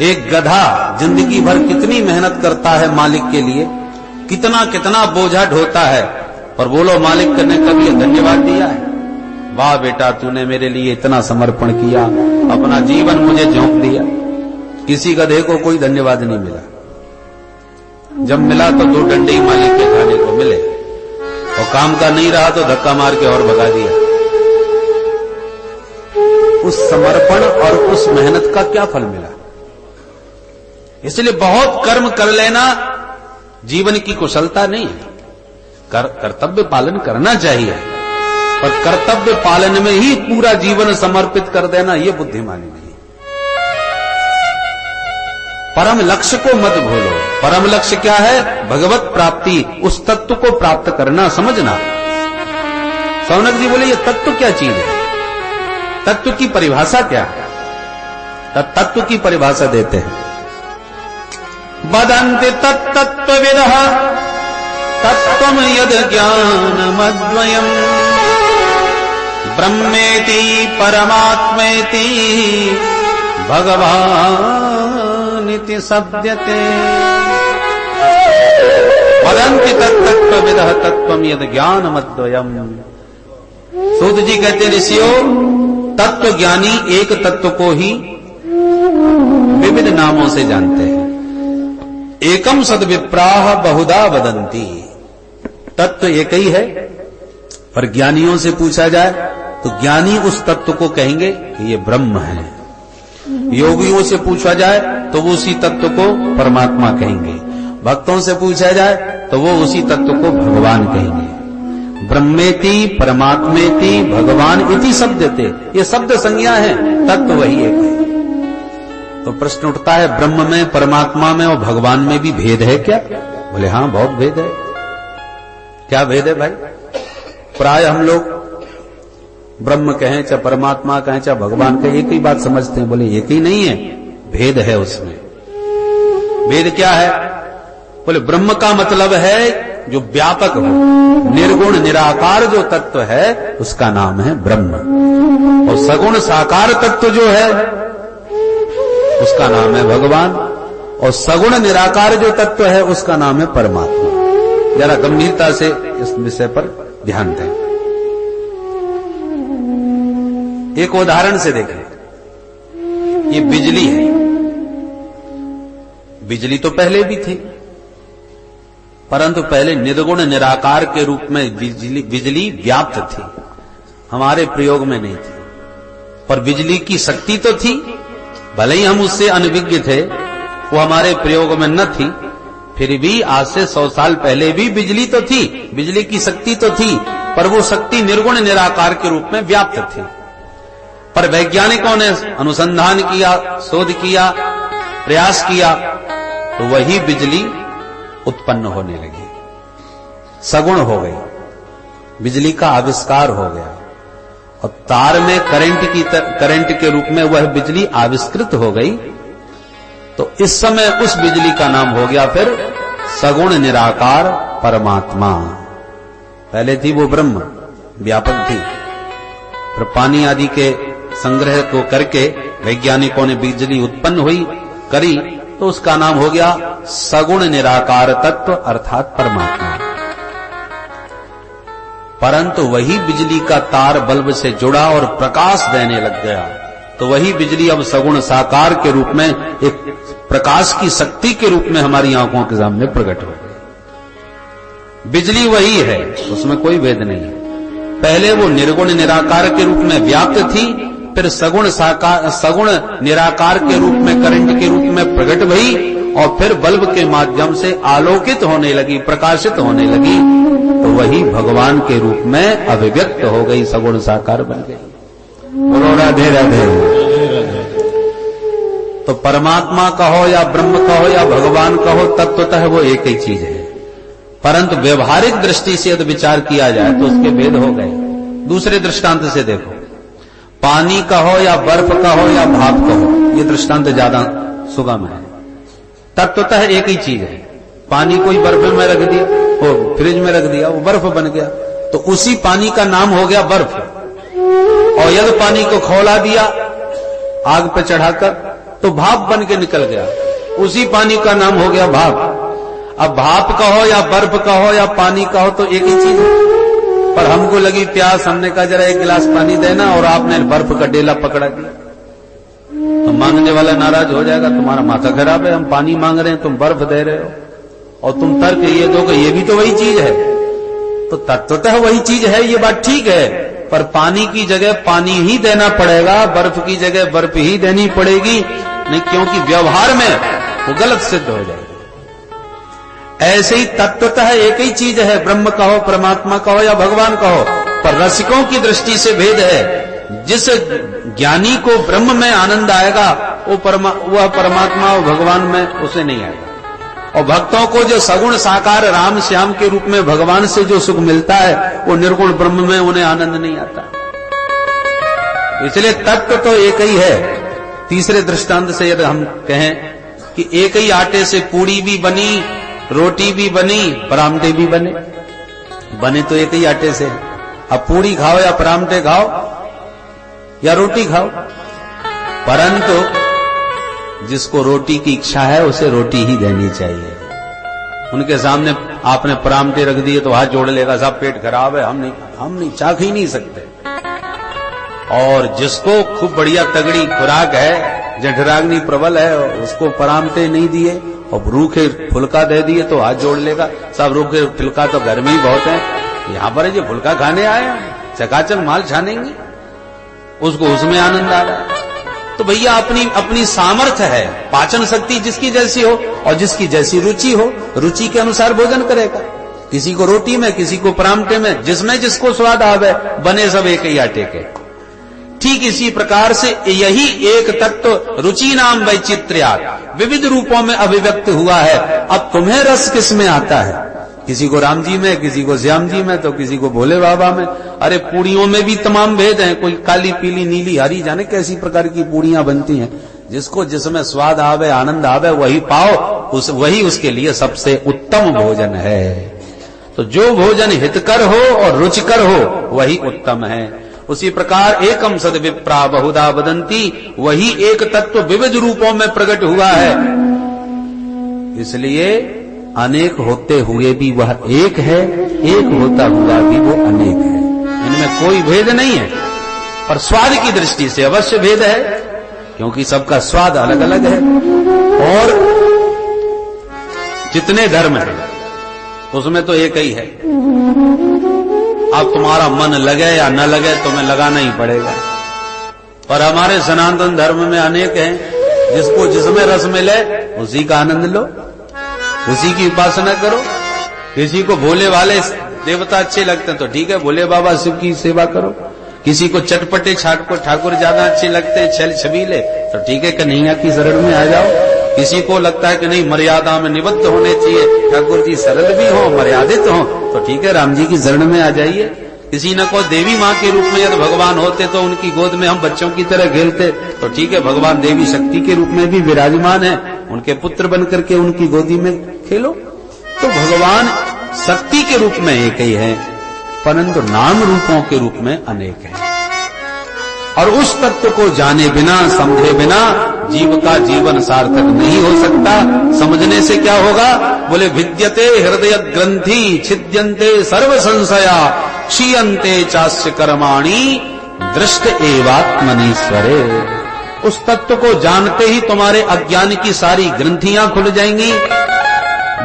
एक गधा जिंदगी भर कितनी मेहनत करता है मालिक के लिए, कितना कितना बोझा ढोता है, पर बोलो मालिक ने कभी धन्यवाद दिया है? वाह बेटा तूने मेरे लिए इतना समर्पण किया, अपना जीवन मुझे झोंक दिया। किसी गधे को कोई धन्यवाद नहीं मिला। जब मिला तो 2 डंडे ही मालिक के खाने को मिले, और काम का नहीं रहा तो धक्का मार के और भगा दिया। उस समर्पण और उस मेहनत का क्या फल मिला? इसलिए बहुत कर्म कर लेना जीवन की कुशलता नहीं है। कर्तव्य पालन करना चाहिए, पर कर्तव्य पालन में ही पूरा जीवन समर्पित कर देना यह बुद्धिमानी नहीं। परम लक्ष्य को मत भूलो। परम लक्ष्य क्या है? भगवत प्राप्ति, उस तत्व को प्राप्त करना, समझना। सौनक जी बोले ये तत्व क्या चीज है? तत्व की परिभाषा क्या है? तत्व की परिभाषा देते हैं। वदन्ति तत्तत्त्वविदः तत्त्वं यद् ज्ञानमद्वयम् ब्रह्मेति परमात्मेति भगवानिति शब्दते। वदन्ति तत्तत्त्वविदः तत्त्वं यद् ज्ञानमद्वयम्। सूत जी कहते ऋषियों, तत्व ज्ञानी एक तत्व को ही विविध नामों से जानते हैं। एकम सद्विप्राह बहुधा वदंती। तत्व एक ही है, पर ज्ञानियों से पूछा जाए तो ज्ञानी उस तत्व को कहेंगे कि ये ब्रह्म है। योगियों से पूछा जाए तो वो उसी तत्व को परमात्मा कहेंगे। भक्तों से पूछा जाए तो वो उसी तत्व को भगवान कहेंगे। ब्रह्मेति परमात्मेति भगवान इति शब्दते, ये शब्द संज्ञा है, तत्व वही एक है। तो प्रश्न उठता है, ब्रह्म में, परमात्मा में और भगवान में भी भेद है क्या? बोले हाँ बहुत भेद है। क्या भेद है भाई? प्राय हम लोग ब्रह्म कहें चाहे परमात्मा कहें चाहे भगवान कहें एक ही बात समझते हैं। बोले एक ही नहीं है, भेद है उसमें। भेद क्या है? बोले ब्रह्म का मतलब है जो व्यापक हो, निर्गुण निराकार जो तत्व है उसका नाम है ब्रह्म, और सगुण साकार तत्व जो है उसका नाम है भगवान, और सगुण निराकार जो तत्व है उसका नाम है परमात्मा। जरा गंभीरता से इस विषय पर ध्यान दें। एक उदाहरण से देखें। ये बिजली है। बिजली तो पहले भी थी, परंतु पहले निर्गुण निराकार के रूप में बिजली व्याप्त थी, हमारे प्रयोग में नहीं थी। पर बिजली की शक्ति तो थी, भले ही हम उससे अनभिज्ञ थे, वो हमारे प्रयोग में न थी, फिर भी आज से 100 साल पहले भी बिजली तो थी, बिजली की शक्ति तो थी, पर वो शक्ति निर्गुण निराकार के रूप में व्याप्त थी। पर वैज्ञानिकों ने अनुसंधान किया, शोध किया, प्रयास किया, तो वही बिजली उत्पन्न होने लगी, सगुण हो गई, बिजली का आविष्कार हो गया, और तार में करंट के रूप में वह बिजली आविष्कृत हो गई। तो इस समय उस बिजली का नाम हो गया फिर सगुण निराकार परमात्मा। पहले थी वो ब्रह्म, व्यापक थी, फिर पानी आदि के संग्रह को करके वैज्ञानिकों ने बिजली उत्पन्न हुई करी, तो उसका नाम हो गया सगुण निराकार तत्व अर्थात परमात्मा। परंतु वही बिजली का तार बल्ब से जुड़ा और प्रकाश देने लग गया, तो वही बिजली अब सगुण साकार के रूप में, एक प्रकाश की शक्ति के रूप में हमारी आंखों के सामने प्रकट हो गई। बिजली वही है, उसमें कोई भेद नहीं है। पहले वो निर्गुण निराकार के रूप में व्याप्त थी, फिर सगुण निराकार के रूप में, करंट के रूप में प्रकट हुई, और फिर बल्ब के माध्यम से आलोकित होने लगी, प्रकाशित होने लगी, तो वही भगवान के रूप में अभिव्यक्त हो गई, सगुण साकार बन गई। बोलो राधे राधे। तो परमात्मा कहो या ब्रह्म कहो या भगवान कहो, तत्वतः वो एक ही चीज है, परंतु व्यवहारिक दृष्टि से यदि विचार किया जाए तो उसके भेद हो गए। दूसरे दृष्टांत से देखो, पानी कहो या बर्फ कहो या भाप कहो, ये दृष्टांत ज्यादा सुगम है। तत्वतः एक ही चीज है। पानी कोई बर्फ में रख दिया, वो फ्रिज में रख दिया, वो बर्फ बन गया, तो उसी पानी का नाम हो गया बर्फ। और यदि पानी को खौला दिया आग पर चढ़ाकर, तो भाप बन के निकल गया, उसी पानी का नाम हो गया भाप। अब भाप कहो या बर्फ कहो या पानी कहो तो एक ही चीज है। पर हमको लगी प्यास, हमने कहा जरा एक गिलास पानी देना, और आपने बर्फ का डेला पकड़ा दिया, तो मांगने वाला नाराज हो जाएगा, तुम्हारा माथा खराब है, हम पानी मांग रहे हैं, तुम बर्फ दे रहे हो, और तुम तर्क ये दो कि ये भी तो वही चीज है। तो तत्वतः वही चीज है, ये बात ठीक है, पर पानी की जगह पानी ही देना पड़ेगा, बर्फ की जगह बर्फ ही देनी पड़ेगी, नहीं, क्योंकि व्यवहार में वो गलत सिद्ध हो जाएगी। ऐसे ही तत्वतः एक ही चीज है, ब्रह्म कहो, परमात्मा कहो या भगवान कहो, पर रसिकों की दृष्टि से भेद है। जिस ज्ञानी को ब्रह्म में आनंद आएगा वह परमात्मा और भगवान में उसे नहीं आएगा, और भक्तों को जो सगुण साकार राम श्याम के रूप में भगवान से जो सुख मिलता है वो निर्गुण ब्रह्म में उन्हें आनंद नहीं आता। इसलिए तत्व तो एक ही है। तीसरे दृष्टांत से यदि हम कहें कि एक ही आटे से पूड़ी भी बनी, रोटी भी बनी, परामठे भी बने तो एक ही आटे से। अब पूड़ी खाओ या परामठे खाओ या रोटी खाओ, परंतु जिसको रोटी की इच्छा है उसे रोटी ही देनी चाहिए। उनके सामने आपने परामठे रख दिए तो हाथ जोड़ लेगा, साहब पेट खराब है, हम नहीं चाख ही नहीं सकते। और जिसको खूब बढ़िया तगड़ी खुराक है, जठराग्नि प्रबल है, उसको परामठे नहीं दिए और रूखे फुल्का दे दिए तो हाथ जोड़ लेगा, साहब रूखे फुल्का तो घर में ही बहुत है, यहां पर जो फुल्का खाने आए चकाचक माल छानेंगे, उसको उसमें आनंद आ रहा है। तो भैया अपनी अपनी सामर्थ्य है, पाचन शक्ति जिसकी जैसी हो और जिसकी जैसी रुचि हो, रुचि के अनुसार भोजन करेगा। किसी को रोटी में, किसी को परामठे में, जिसमें जिसको स्वाद आवे, बने सब एक ही आटे के। ठीक इसी प्रकार से यही एक तत्व रुचि नाम वैचित्र्यात् विविध रूपों में अभिव्यक्त हुआ है। अब तुम्हें रस किस में आता है? किसी को राम जी में, किसी को श्याम जी में, तो किसी को भोले बाबा में। अरे पूड़ियों में भी तमाम भेद हैं, कोई काली पीली नीली हरी, जाने कैसी प्रकार की पूड़ियां बनती हैं। जिसको जिसमें स्वाद आवे, आनंद आवे, वही पाओ, वही उसके लिए सबसे उत्तम भोजन है। तो जो भोजन हितकर हो और रुचिकर हो वही उत्तम है। उसी प्रकार एकम सद विप्रा बहुधा वदंती, वही एक तत्व विविध रूपों में प्रकट हुआ है। इसलिए अनेक होते हुए भी वह एक है, एक होता हुआ भी वो अनेक है। इनमें कोई भेद नहीं है, पर स्वाद की दृष्टि से अवश्य भेद है, क्योंकि सबका स्वाद अलग अलग है। और जितने धर्म हैं उसमें तो एक ही है। अब तुम्हारा मन लगे या न लगे तुम्हें लगाना ही पड़ेगा। पर हमारे सनातन धर्म में अनेक हैं, जिसको जिसमें रस मिले उसी का आनंद लो, उसी की उपासना करो। किसी को भोले वाले देवता अच्छे लगते हैं तो ठीक है, भोले बाबा शिव की सेवा करो। किसी को चटपटे छाटको ठाकुर ज्यादा अच्छे लगते हैं, छल छबीले, तो ठीक है कन्हैया की शरण में आ जाओ। किसी को लगता है कि नहीं मर्यादा में निबद्ध होने चाहिए, ठाकुर जी सरल भी हो, मर्यादित हो, तो ठीक है राम जी की शरण में आ जाइए। किसी न को देवी माँ के रूप में यदि भगवान होते तो उनकी गोद में हम बच्चों की तरह खेलते, तो ठीक है भगवान देवी शक्ति के रूप में भी विराजमान है, उनके पुत्र बनकर के उनकी गोदी में खेलो। तो भगवान शक्ति के रूप में एक ही है, परंतु नाम रूपों के रूप में अनेक है। और उस तत्व को जाने बिना, समझे बिना जीव का जीवन सार्थक नहीं हो सकता। समझने से क्या होगा? बोले भिद्यते हृदय ग्रंथि छिद्यन्ते सर्व संशया क्षीयन्ते चास्य कर्माणि दृष्ट एवात्मनीश्वरे। उस तत्व को जानते ही तुम्हारे अज्ञान की सारी ग्रंथियां खुल जाएंगी,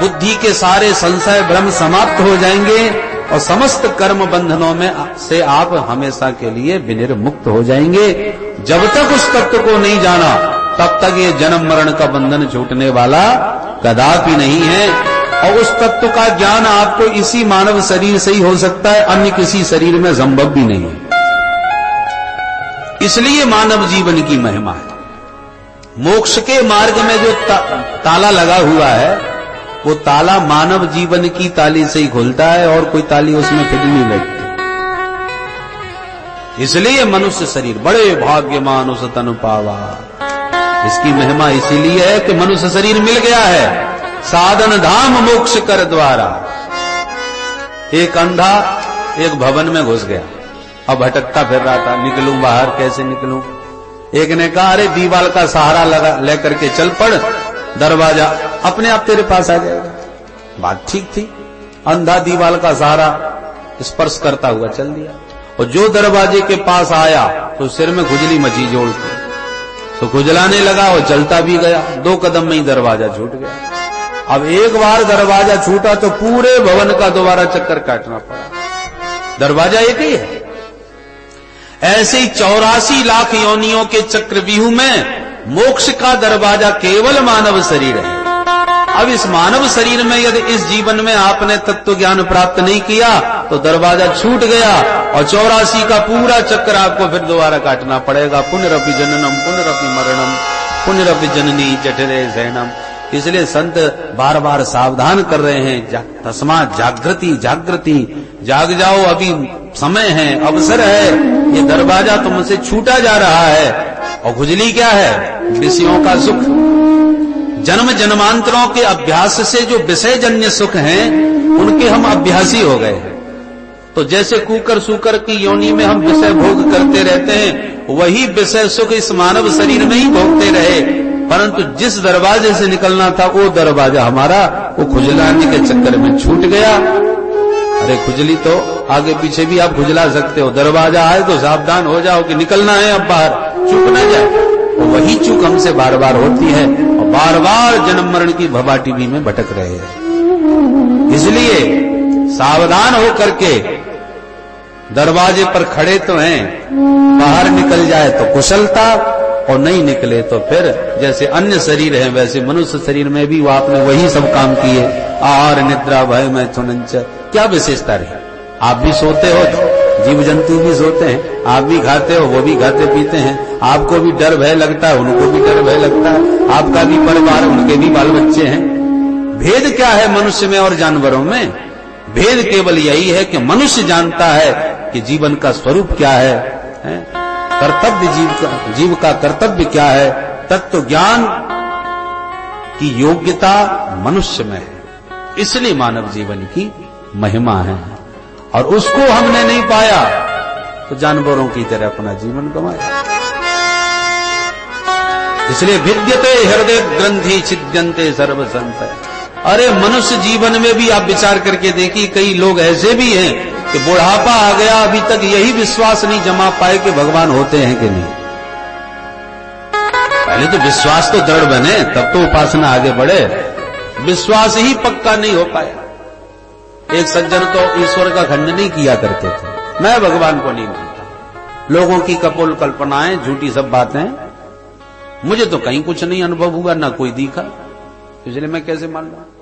बुद्धि के सारे संशय भ्रम समाप्त हो जाएंगे और समस्त कर्म बंधनों में से आप हमेशा के लिए विनिर्मुक्त हो जाएंगे। जब तक उस तत्व को नहीं जाना तब तक ये जन्म मरण का बंधन छूटने वाला कदापि नहीं है। और उस तत्व का ज्ञान आपको इसी मानव शरीर से ही हो सकता है, अन्य किसी शरीर में संभव भी नहीं है। इसलिए मानव जीवन की महिमा है। मोक्ष के मार्ग में जो ताला लगा हुआ है वो ताला मानव जीवन की ताली से ही खुलता है, और कोई ताली उसमें फिट नहीं बैठती। इसलिए मनुष्य शरीर बड़े भाग्यमान उस तनु पावा। इसकी महिमा इसीलिए है कि मनुष्य शरीर मिल गया है साधन धाम मोक्ष कर द्वारा। एक अंधा एक भवन में घुस गया, अब भटकता फिर रहा था, निकलूं बाहर कैसे निकलूं, एक ने कहा अरे दीवाल का सहारा लगा लेकर के चल पड़, दरवाजा अपने आप तेरे पास आ जाएगा। बात ठीक थी। अंधा दीवाल का सहारा स्पर्श करता हुआ चल दिया, और जो दरवाजे के पास आया तो सिर में खुजली मची जोड़ के, तो खुजलाने लगा और चलता भी गया। 2 कदम में ही दरवाजा छूट गया। अब एक बार दरवाजा छूटा तो पूरे भवन का दोबारा चक्कर काटना पड़ा। दरवाजा एक ही है। ऐसे ही 84 लाख योनियों के चक्रव्यूह में मोक्ष का दरवाजा केवल मानव शरीर है। अब इस मानव शरीर में यदि इस जीवन में आपने तत्व ज्ञान प्राप्त नहीं किया तो दरवाजा छूट गया, और 84 का पूरा चक्कर आपको फिर दोबारा काटना पड़ेगा। पुनरपि जननम पुनरपि मरणम पुनरपि जननी जठरे शयनम। इसलिए संत बार बार सावधान कर रहे हैं, तस्मात् जागृति जागृति, जाग जाओ, अभी समय है, अवसर है। ये दरवाजा तुमसे छूटा जा रहा है। और खुजली क्या है? विषयों का सुख। जन्म जन्मांतरों के अभ्यास से जो विषय जन्य सुख हैं उनके हम अभ्यासी हो गए हैं। तो जैसे कुकर सूकर की योनि में हम विषय भोग करते रहते हैं, वही विषय सुख इस मानव शरीर में ही भोगते रहे, परंतु जिस दरवाजे से निकलना था वो दरवाजा हमारा वो खुजलाने के चक्कर में छूट गया। अरे खुजली तो आगे पीछे भी आप खुजला सकते हो, दरवाजा आए तो सावधान हो जाओ कि निकलना है अब बाहर, चूक ना जाए। तो वही चूक हमसे बार बार होती है, और बार बार जन्म मरण की भवाटिबी में भटक रहे हैं। इसलिए सावधान होकर के दरवाजे पर खड़े तो हैं, बाहर निकल जाए तो कुशलता, और नहीं निकले तो फिर जैसे अन्य शरीर है वैसे मनुष्य शरीर में भी वो आपने वही सब काम किए। आहार निद्रा भय मैथुनंच, क्या विशेषता रही? आप भी सोते हो, जीव जंतु भी सोते हैं, आप भी खाते हो, वो भी खाते पीते हैं, आपको भी डर भय लगता है, उनको भी डर भय लगता है, आपका भी परिवार, उनके भी बाल बच्चे हैं। भेद क्या है मनुष्य में और जानवरों में? भेद केवल यही है कि मनुष्य जानता है कि जीवन का स्वरूप क्या है, कर्तव्य जीव का कर्तव्य क्या है। तत्व ज्ञान की योग्यता मनुष्य में है, इसलिए मानव जीवन की महिमा है। और उसको हमने नहीं पाया तो जानवरों की तरह अपना जीवन गंवाया। इसलिए विद्यते हृदय ग्रंथि छिद्यन्ते सर्व संशय। अरे मनुष्य जीवन में भी आप विचार करके देखिए, कई लोग ऐसे भी हैं कि बुढ़ापा आ गया, अभी तक यही विश्वास नहीं जमा पाए कि भगवान होते हैं कि नहीं। पहले तो विश्वास तो दृढ़ बने, तब तो उपासना आगे बढ़े। विश्वास ही पक्का नहीं हो पाया। एक सज्जन तो ईश्वर का खंडन नहीं किया करते थे, मैं भगवान को नहीं मानता, लोगों की कपोल कल्पनाएं, झूठी सब बातें, मुझे तो कहीं कुछ नहीं अनुभव हुआ, ना कोई दिखा, इसलिए मैं कैसे मान लूं।